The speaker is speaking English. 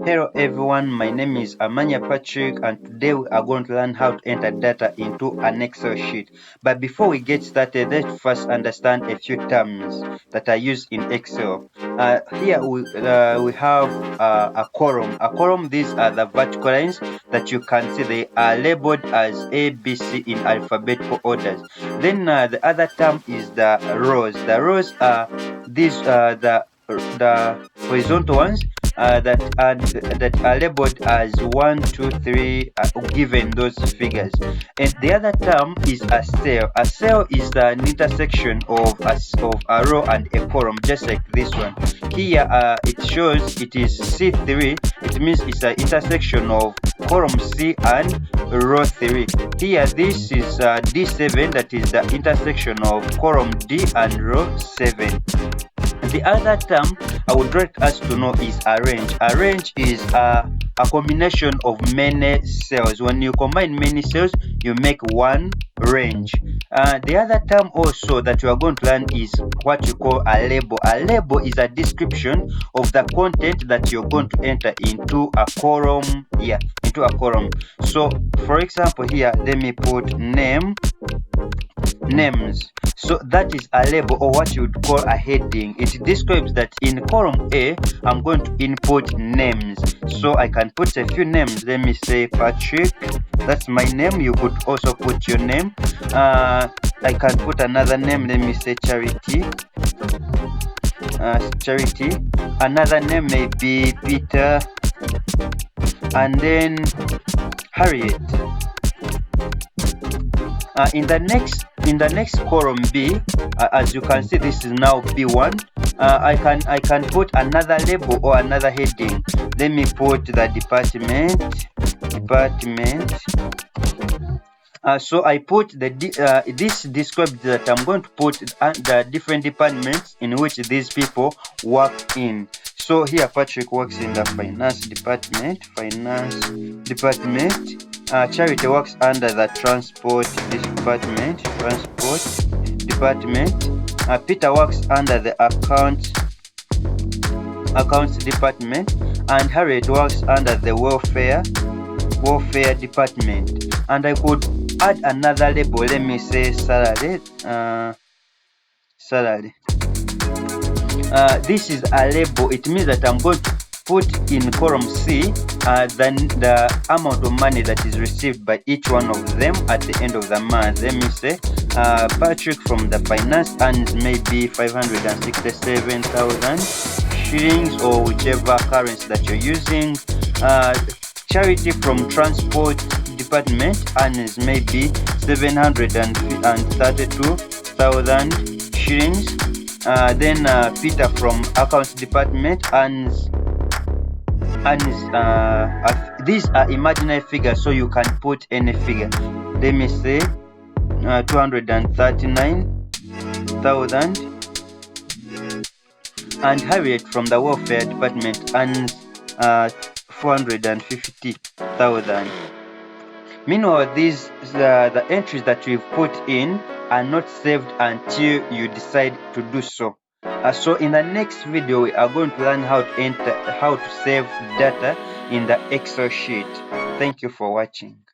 Hello everyone, my name is Amanya Patrick and today we are going to learn how to enter data into an Excel sheet. But before we get started, let's first understand a few terms that are used in Excel. Here we have a column. A column, these are the vertical lines that you can see. They are labeled as A, B, C in alphabetical orders. Then the other term is the rows. The rows are these the horizontal ones that are labeled as 1, 2, 3, given those figures. And the other term is a cell. A cell is an intersection of a row and a column, just like this one. Here it shows it is C3. It means it's an intersection of column C and row 3. Here this is D7, that is the intersection of column D and row 7. The other term I would like us to know is a range. A range is a combination of many cells. When you combine many cells, you make one range. The other term also that we are going to learn is what you call a label. A label is a description of the content that you're going to enter into a column. Into a column. So, for example, here, let me put names. So that is a label, or what you would call a heading. It describes that in column A, I'm going to input names. So I can put a few names. Let me say Patrick. That's my name. You could also put your name. I can put another name. Let me say Charity. Charity. Another name may be Peter. And then Harriet. In the next column B, as you can see, this is now B1. I can put another label or another heading. Let me put the department. So I put this describes that I'm going to put the different departments in which these people work in. So here Patrick works in the finance department. Charity works under the transport department. Peter works under the accounts department, and Harriet works under the welfare department. And I could add another label. Let me say salary. This is a label. It means that I'm going to put in column C then the amount of money that is received by each one of them at the end of the month. Let me say Patrick from the finance earns maybe 567,000 shillings or whichever currency that you're using. Charity from transport department earns maybe 732,000 shillings. Then Peter from accounts department earns these are imaginary figures, so you can put any figure. Let me say 239,000. And Harriet from the welfare department earns 450,000. Meanwhile, these the entries that we've put in are not saved until you decide to do so. So in the next video, we are going to learn how to save data in the Excel sheet. Thank you for watching.